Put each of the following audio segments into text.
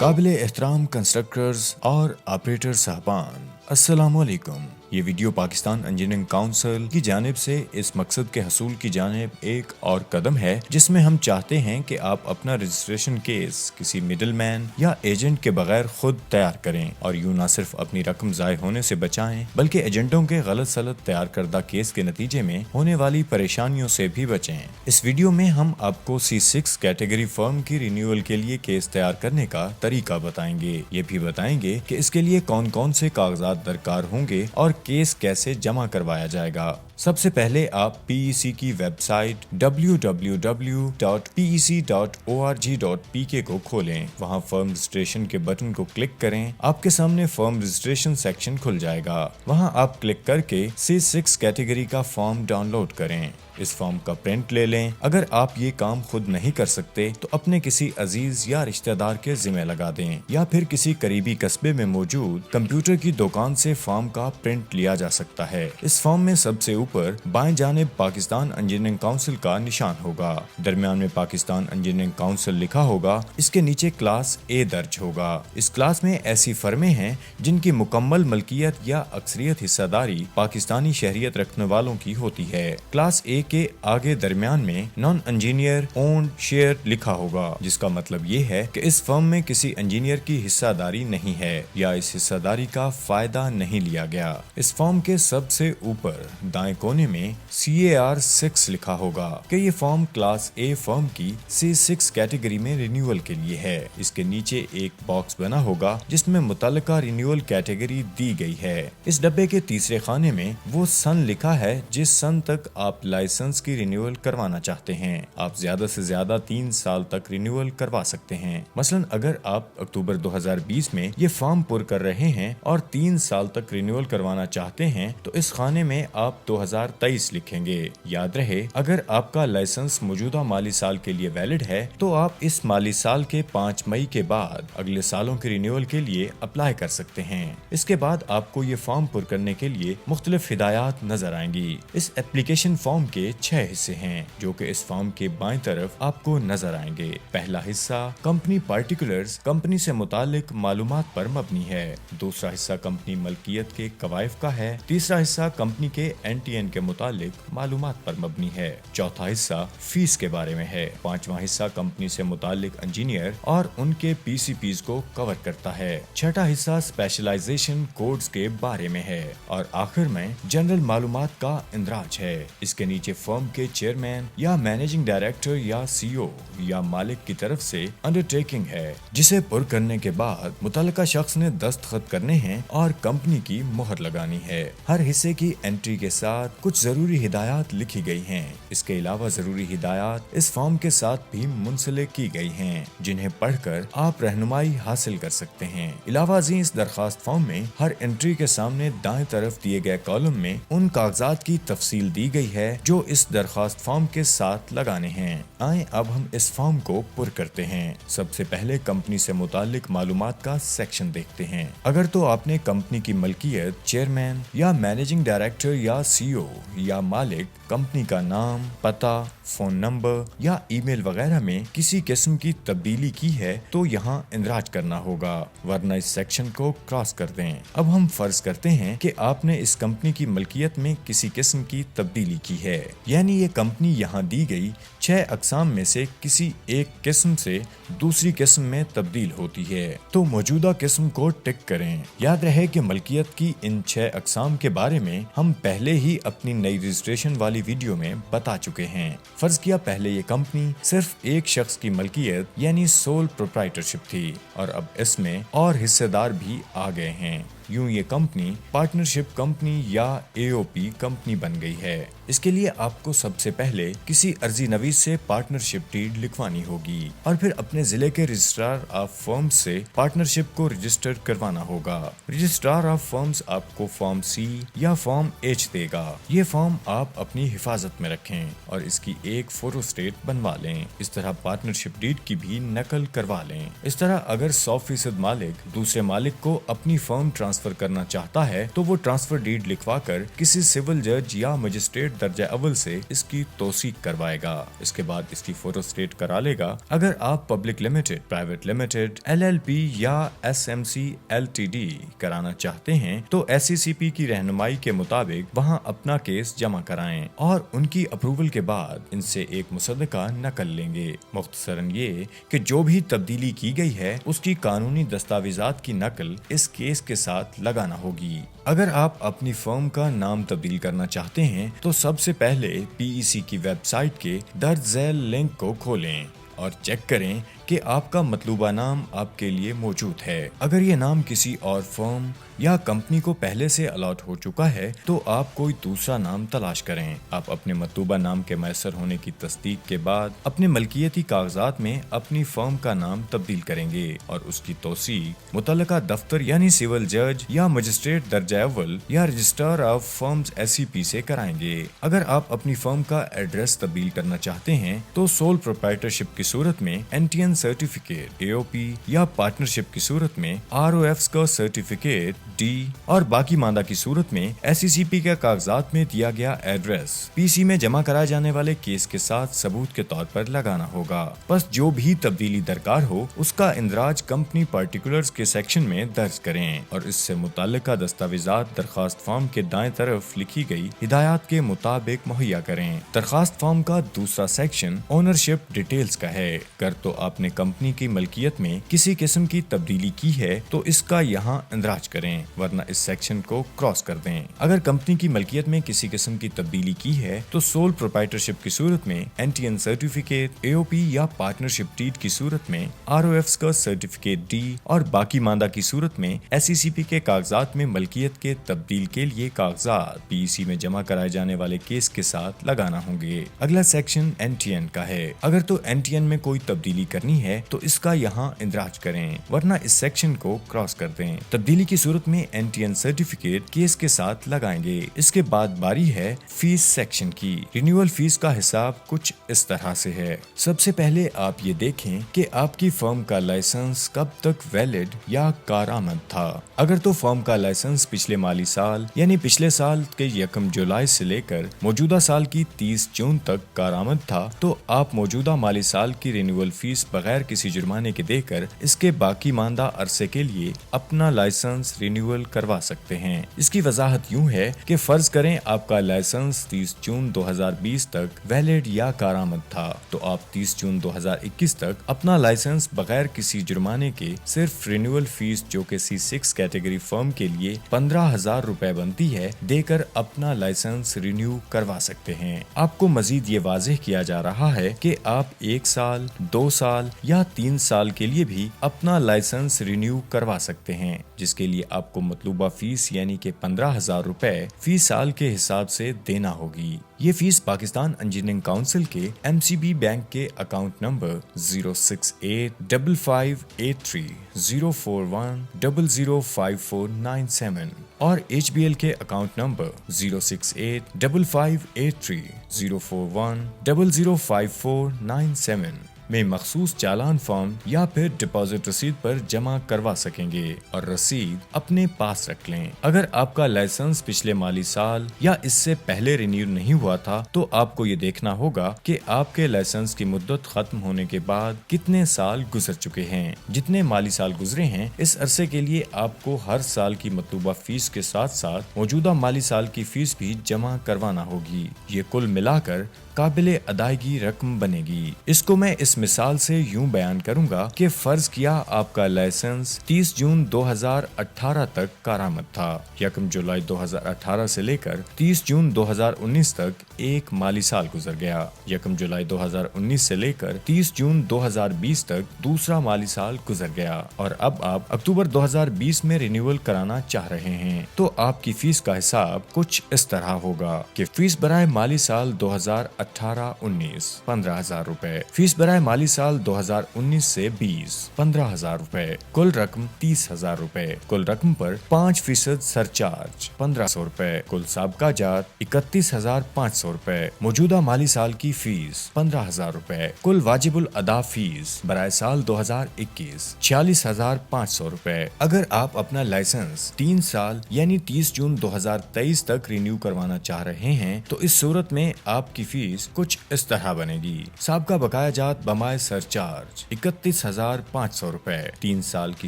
काबिल एहतराम कंस्ट्रक्टर्स और ऑपरेटर साहबान, अस्सलामुअलैकुम। ये वीडियो पाकिस्तान इंजीनियरिंग काउंसिल की जानिब से इस मकसद के हसूल की जानिब एक और कदम है, जिसमें हम चाहते हैं कि आप अपना रजिस्ट्रेशन केस किसी मिडल मैन या एजेंट के बगैर खुद तैयार करें और यूँ न सिर्फ अपनी रकम ज़ाय होने से बचाएं, बल्कि एजेंटों के गलत सलत तैयार करदा केस के नतीजे में होने वाली परेशानियों से भी बचें। इस वीडियो में हम आपको C6 कैटेगरी फर्म की रिन्यूअल के लिए केस तैयार करने का तरीका बताएंगे। ये भी बताएंगे कि इसके लिए कौन कौन से कागजात दरकार होंगे और केस कैसे जमा करवाया जाएगा। सबसे पहले आप PEC की वेबसाइट www.pec.org.pk को खोलें। वहां फर्म रजिस्ट्रेशन के बटन को क्लिक करें। आपके सामने फर्म रजिस्ट्रेशन सेक्शन खुल जाएगा। वहां आप क्लिक करके C6 कैटेगरी का फॉर्म डाउनलोड करें। इस फॉर्म का प्रिंट ले लें। अगर आप ये काम खुद नहीं कर सकते तो अपने किसी अजीज या रिश्तेदार के जिम्मे लगा दें, या फिर किसी करीबी कस्बे में मौजूद कंप्यूटर की दुकान से फॉर्म का प्रिंट लिया जा सकता है। इस फॉर्म में सबसे ऊपर बाएं जानिब पाकिस्तान इंजीनियरिंग काउंसिल का निशान होगा। दरमियान में पाकिस्तान इंजीनियरिंग काउंसिल लिखा होगा। इसके नीचे क्लास A दर्ज होगा। इस क्लास में ऐसी फर्में हैं जिनकी मुकम्मल मलकियत या अक्सरियत हिस्सेदारी पाकिस्तानी शहरियत रखने वालों की होती है। क्लास A के आगे दरमियान में नॉन इंजीनियर ओन्ड शेयर लिखा होगा, जिसका मतलब ये है कि इस फर्म में किसी इंजीनियर की हिस्सेदारी नहीं है या इस हिस्सेदारी का फायदा नहीं लिया गया। इस फॉर्म के सबसे ऊपर दाएं कोने में CAR 6 लिखा होगा कि ये फॉर्म क्लास A फर्म की C6 कैटेगरी में रिन्यूअल के लिए है। इसके नीचे एक बॉक्स बना होगा जिसमें मुतल्लिका रिन्यूअल कैटेगरी दी गई है। इस डब्बे के तीसरे खाने में वो सन लिखा है जिस सन तक आप लाइसेंस की रिन्यूअल करवाना चाहते हैं। आप ज्यादा से ज्यादा 3 साल तक रिन्यूअल करवा सकते हैं। मसलन अगर आप अक्टूबर 2020 में ये फॉर्म पुर कर रहे हैं और 3 साल तक रिन्यूअल करवाना चाहते हैं तो इस खाने में आप 2023 लिखेंगे। याद रहे, अगर आपका लाइसेंस मौजूदा माली साल के लिए वैलिड है तो आप इस माली साल के 5 मई के बाद अगले सालों के रिन्यूअल के लिए अप्लाई कर सकते हैं। इसके बाद आपको ये फॉर्म पुर करने के लिए मुख्तलिफ हिदायत नजर आएंगी। इस एप्लीकेशन फॉर्म के 6 हिस्से हैं जो कि इस फॉर्म के बाएं तरफ आपको नजर आएंगे। पहला हिस्सा कंपनी पार्टिकुलर्स, कंपनी से मुतालिक मालूमात पर मबनी है। दूसरा हिस्सा कंपनी मलकियत के कवायफ का है। तीसरा हिस्सा कंपनी के NTN के मुतालिक मालूमात पर मबनी है। चौथा हिस्सा फीस के बारे में है। पांचवा हिस्सा कंपनी से मुतालिक इंजीनियर और उनके PCPs को कवर करता है। छठा हिस्सा स्पेशलाइजेशन कोड्स के बारे में है और आखिर में जनरल मालूमात का इंदराज है। इसके नीचे फर्म के चेयरमैन या मैनेजिंग डायरेक्टर या CEO या मालिक की तरफ से अंडरटेकिंग है, जिसे पुर करने के बाद मुतल्लिका शख्स ने दस्तखत करने हैं और कंपनी की मुहर लगानी है। हर हिस्से की एंट्री के साथ कुछ जरूरी हिदायत लिखी गई हैं। इसके अलावा जरूरी हिदायत इस फॉर्म के साथ भी मुंसलिक की गई हैं, जिन्हें पढ़कर आप रहनुमाई हासिल कर सकते हैं। अलावा इस दरखास्त फॉर्म में हर एंट्री के सामने दाएं तरफ दिए गए कॉलम में उन कागजात की तफसील दी गई है जो इस दरखास्त फॉर्म के साथ लगाने हैं। आए अब हम इस फॉर्म को पुर करते हैं। सबसे पहले कंपनी से मुतालिक मालूमात का सेक्शन देखते हैं। अगर तो आपने कंपनी की मलकियत, चेयरमैन या मैनेजिंग डायरेक्टर या CEO या मालिक, कंपनी का नाम, पता, फोन नंबर या ईमेल वगैरह में किसी किस्म की तब्दीली की है तो यहाँ इंदराज करना होगा, वरना इस सेक्शन को क्रॉस कर दें। अब हम फर्ज करते हैं कि आपने इस कंपनी की मलकियत में किसी किस्म की तब्दीली की है, यानी ये कंपनी यहाँ दी गई 6 अक़साम में से किसी एक किस्म से दूसरी किस्म में तब्दील होती है तो मौजूदा किस्म को टिक करें। याद रहे कि मलकियत की इन 6 अक़साम के बारे में हम पहले ही अपनी नई रजिस्ट्रेशन वाली वीडियो में बता चुके हैं। फर्ज किया पहले ये कंपनी सिर्फ एक शख्स की मलकियत यानी सोल प्रोप्राइटरशिप थी और अब इसमें और हिस्सेदार भी आ गए हैं। यूं ये कंपनी पार्टनरशिप कंपनी या AOP कंपनी बन गई है। इसके लिए आपको सबसे पहले किसी अर्जी नवीस से पार्टनरशिप डीड लिखवानी होगी और फिर अपने जिले के रजिस्ट्रार ऑफ फर्म्स से पार्टनरशिप को रजिस्टर करवाना होगा। रजिस्ट्रार ऑफ फर्म्स आपको फॉर्म C या फॉर्म H देगा। ये फॉर्म आप अपनी हिफाजत में रखें और इसकी एक फोटोस्टेट बनवा लें। इस तरह पार्टनरशिप डीड की भी नकल करवा लें। इस तरह अगर 100% मालिक दूसरे मालिक को अपनी फर्म ट्रांसफर ट्रांसफर करना चाहता है तो वो ट्रांसफर डीड लिखवा कर किसी सिविल जज या मजिस्ट्रेट दर्जा अव्वल से इसकी तौसीक करवाएगा। इसके बाद इसकी फोटो स्टेट करा लेगा। अगर आप public limited, private limited, LLP या SMC LTD कराना चाहते हैं तो SCCP की रहनुमाई के मुताबिक वहां अपना केस जमा कराएं और उनकी अप्रूवल के बाद इनसे एक मुसद्दका नकल लेंगे। मुख्तसरन ये कि जो भी तब्दीली की गई है उसकी कानूनी दस्तावेजात की नकल इस केस के साथ लगाना होगी। अगर आप अपनी फर्म का नाम तब्दील करना चाहते हैं तो सबसे पहले PEC की वेबसाइट के दर्ज झैल लिंक को खोलें और चेक करें कि आपका मतलूबा नाम आपके लिए मौजूद है। अगर ये नाम किसी और फर्म या कंपनी को पहले से अलॉट हो चुका है तो आप कोई दूसरा नाम तलाश करें। आप अपने मतलूबा नाम के मैसर होने की तस्दीक के बाद अपने मलकियती कागजात में अपनी फर्म का नाम तब्दील करेंगे और उसकी तौसीक मुतल्लका दफ्तर यानी सिविल जज या मजिस्ट्रेट दर्जा अव्वल या रजिस्ट्रार ऑफ फर्म्स SCP से कराएंगे। अगर आप अपनी फर्म का एड्रेस तब्दील करना चाहते हैं तो सोल प्रोप्राइटरशिप की सूरत में NTN सर्टिफिकेट, AOP या पार्टनरशिप की सूरत में ROFs का सर्टिफिकेट D और बाकी मांदा की सूरत में SCCP के कागजात में दिया गया एड्रेस PC में जमा कराए जाने वाले केस के साथ सबूत के तौर पर लगाना होगा। बस जो भी तब्दीली दरकार हो उसका इंदराज कंपनी पार्टिकुलर्स के सेक्शन में दर्ज करें और इससे मुताल्लिका दस्तावेजात दरखास्त फॉर्म के दाएं तरफ लिखी गई हिदायत के मुताबिक मुहैया करें। दरखास्त फॉर्म का दूसरा सेक्शन ओनरशिप डिटेल्स का है। अगर तो आपने कंपनी की मलकियत में किसी किस्म की तब्दीली की है तो इसका यहाँ इंदराज करें, वरना इस सेक्शन को क्रॉस कर दें। अगर कंपनी की मलकियत में किसी किस्म की तब्दीली की है तो सोल प्रोप्राइटरशिप की सूरत में NTN सर्टिफिकेट, AOP या पार्टनरशिप डीड की सूरत में ROFs का सर्टिफिकेट D और बाकी मांदा की सूरत में SCCP के कागजात में मलकियत के तब्दील के लिए कागजात PEC में जमा कराए जाने वाले केस के साथ लगाना होंगे। अगला सेक्शन NTN का है। अगर तो NTN में कोई तब्दीली करनी है तो इसका यहाँ इंदराज करें, वरना इस सेक्शन को क्रॉस कर दें। तब्दीली की सूरत में NTN सर्टिफिकेट केस के साथ लगाएंगे। इसके बाद बारी है फीस सेक्शन की। रिन्यूअल फीस का हिसाब कुछ इस तरह से है। सबसे पहले आप ये देखें कि आपकी फर्म का लाइसेंस कब तक वैलिड या कारआमद था। अगर तो फर्म का लाइसेंस पिछले माली साल यानी पिछले साल के 1 जुलाई से लेकर मौजूदा साल की 30 जून तक कारआमद था तो आप मौजूदा माली साल की रिन्यूअल फीस बगैर किसी जुर्माने के देकर इसके बाकी मानदा अरसे के लिए अपना लाइसेंस रिन्यूअल करवा सकते हैं। इसकी वजाहत यूं है कि फर्ज करें आपका लाइसेंस 30 जून 2020 तक वैलिड या कारआमद था तो आप 30 जून 2021 तक अपना लाइसेंस बगैर किसी जुर्माने के सिर्फ रिन्यूअल फीस जो कि C6 कैटेगरी फर्म के लिए 15,000 रुपए बनती है देकर अपना लाइसेंस रिन्यू करवा सकते हैं। आपको मजीद ये वाज़ेह किया जा रहा है कि आप 1 साल, 2 साल या 3 साल के लिए भी अपना लाइसेंस रिन्यू करवा सकते हैं, जिसके लिए आपको मतलूबा फीस यानी कि 15,000 रुपए फी साल के हिसाब से देना होगी। ये फीस पाकिस्तान इंजीनियरिंग काउंसिल के MCB बैंक के अकाउंट नंबर 068558041005497 और HBL के अकाउंट नंबर 068558041005497 में मखसूस चालान फॉर्म या फिर डिपॉजिट रसीद पर जमा करवा सकेंगे और रसीद अपने पास रख लें। अगर आपका लाइसेंस पिछले माली साल या इससे पहले रिन्यू नहीं हुआ था तो आपको ये देखना होगा कि आपके लाइसेंस की मुद्दत खत्म होने के बाद कितने साल गुजर चुके हैं। जितने माली साल गुजरे हैं इस अरसे के लिए आपको हर साल की मतलूबा फीस के साथ साथ मौजूदा माली साल की फीस भी जमा करवाना होगी। ये कुल मिलाकर काबिले अदायगी रकम बनेगी। इसको मैं इस मिसाल से यूं बयान करूंगा कि फर्ज किया आपका लाइसेंस 30 जून 2018 तक कारआमद था। 1 जुलाई 2018 से लेकर 30 जून 2019 तक एक माली साल गुजर गया। 1 जुलाई 2019 से लेकर 30 जून 2020 तक दूसरा माली साल गुजर गया और अब आप अक्टूबर 2020 में रिन्यूअल कराना चाह रहे हैं तो आपकी फीस का हिसाब कुछ इस तरह होगा कि फीस बराए माली साल 2018-19 15,000 रुपए, फीस बराए माली साल 2019 से 20 15,000 रुपए, कुल रकम 30,000 रुपए, कुल रकम पर 5% सरचार्ज 1,500 रुपए, कुल साबका जात 31,500 रुपए, मौजूदा माली साल की फीस 15,000 रुपए, कुल वाजिबुल अदा फीस बराए साल 2021 46,500 रुपए। अगर आप अपना लाइसेंस 3 साल यानी 30 जून 2023 तक रिन्यू करवाना चाह रहे हैं तो इस सूरत में आपकी फीस कुछ इस तरह बनेगी। साबका बकाया जात बमाए सरचार्ज 31,500 रुपए, 3 साल की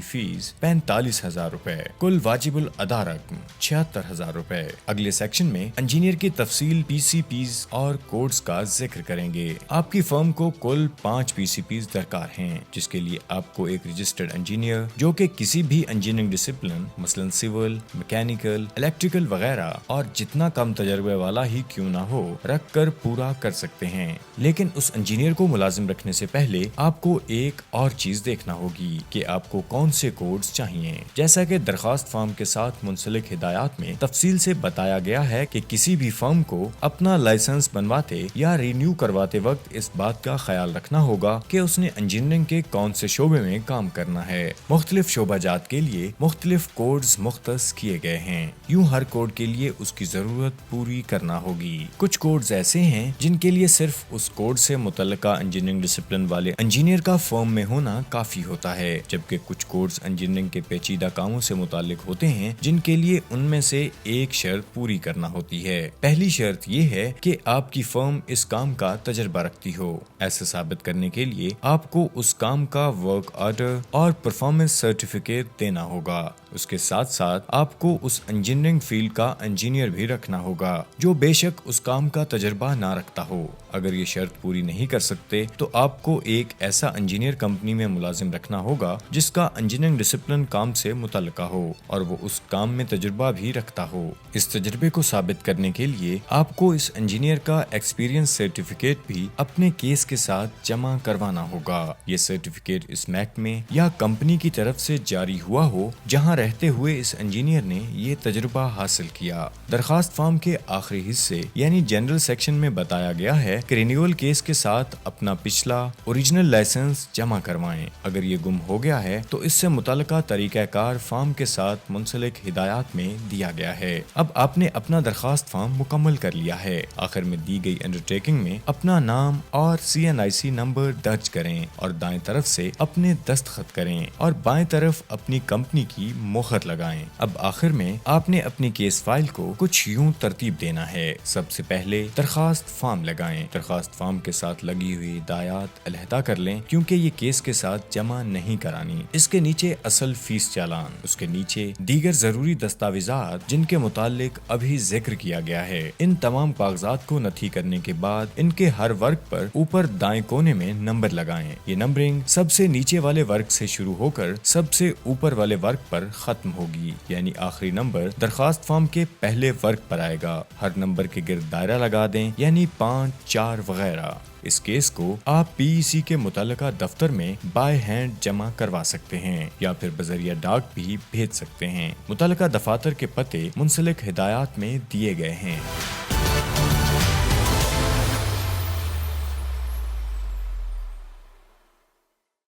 फीस 45,000 रुपए, कुल वाजिबुल अदा रकम 76,000 रुपए। अगले सेक्शन में इंजीनियर की तफसील PCPs और कोड्स का जिक्र करेंगे। आपकी फर्म को कुल 5 PCPs दरकार हैं, जिसके लिए आपको एक रजिस्टर्ड इंजीनियर जो कि किसी भी इंजीनियरिंग डिसिप्लिन मसलन सिविल, मैकेनिकल, इलेक्ट्रिकल वगैरह और जितना कम तजर्बे वाला ही क्यों ना हो रख कर पूरा कर सकते हैं। लेकिन उस इंजीनियर को मुलाजिम रखने से पहले आपको एक और चीज देखना होगी कि आपको कौन से कोड्स चाहिए। जैसा कि दरखास्त फॉर्म के साथ मुंसलिक हिदायत में तफसील से बताया गया है कि किसी भी फर्म को अपना लाइसेंस बनवाते या रिन्यू करवाते वक्त इस बात का ख्याल रखना होगा कि उसने इंजीनियरिंग के कौन से शोबे में काम करना है। मुख्तलिफ शोबाजात के लिए मुख्तलिफ कोड्स मुख्तस किए गए हैं। यूं हर कोड के लिए उसकी जरूरत पूरी करना होगी। कुछ कोड्स ऐसे हैं जिनके लिए सिर्फ उस कोड से मुतल्लिका इंजीनियरिंग डिसिप्लिन वाले इंजीनियर का फर्म में होना काफी होता है, जबकि कुछ कोड्स इंजीनियरिंग के पेचीदा कामों से मुताल्लिक होते हैं जिनके लिए उनमें से एक शर्त पूरी करना होती है। पहली शर्त ये है कि आपकी फर्म इस काम का तजर्बा रखती हो। ऐसे साबित करने के लिए आपको उस काम का वर्क ऑर्डर और परफॉर्मेंस सर्टिफिकेट देना होगा। उसके साथ साथ आपको उस इंजीनियरिंग फील्ड का इंजीनियर भी रखना होगा जो बेशक उस काम का तजर्बा ना रखता हो। अगर ये शर्त पूरी नहीं कर सकते तो आपको एक ऐसा इंजीनियर कंपनी में मुलाजिम रखना होगा जिसका इंजीनियरिंग डिसिप्लिन काम से मुतल्लिका हो और वो उस काम में तजुर्बा भी रखता हो। इस तजुर्बे को साबित करने के लिए आपको इस इंजीनियर का एक्सपीरियंस सर्टिफिकेट भी अपने केस के साथ जमा करवाना होगा। ये सर्टिफिकेट इस महकमे या कंपनी की तरफ से जारी हुआ हो जहाँ रहते हुए इस इंजीनियर ने ये तजुर्बा हासिल किया। दरखास्त फॉर्म के आखिरी हिस्से यानी जनरल सेक्शन में बताया गया है कि रिन्यूअल केस के साथ अपना पिछला ओरिजिनल लाइसेंस जमा करवाएं। अगर ये गुम हो गया है तो इससे मुतल्लिका तरीक़ाकार फॉर्म के साथ मुंसलिक हिदायत में दिया गया है। अब आपने अपना दरखास्त फॉर्म मुकम्मल कर लिया है। आखिर में दी गई अंडरटेकिंग में अपना नाम और CNIC नंबर दर्ज करें और दाएं तरफ से अपने दस्तखत करें और बाएं तरफ अपनी कंपनी की मोहर लगाएं। अब आखिर में आपने अपनी केस फाइल को कुछ यूं तरतीब देना है। सबसे पहले दरखास्त फॉर्म लगाएं। दरखास्त फॉर्म के साथ लगी हुई हिदायत अलहदा कर लें क्योंकि ये केस के साथ जमा नहीं करानी। इसके नीचे असल फीस चालान, उसके नीचे दीगर जरूरी दस्तावेजात जिनके मुतालिक अभी जिक्र किया गया है। इन तमाम कागजात को नथी करने के बाद इनके हर वर्ग पर ऊपर दाएं कोने में नंबर लगाएं। ये नंबरिंग सबसे नीचे वाले वर्ग से शुरू होकर सबसे ऊपर वाले वर्ग पर खत्म होगी, यानी आखिरी नंबर दरखास्त फॉर्म के पहले वर्ग पर आएगा। हर नंबर के गिर्द दायरा लगा दें, यानी 5, 4 वगैरह। इस केस को आप PEC के मुतल्लिका दफ्तर में बाय हैंड जमा करवा सकते हैं या फिर बजरिया डाक भी भेज सकते हैं। मुतल्लिका दफातर के पते मुंसलिक हिदायत में दिए गए हैं।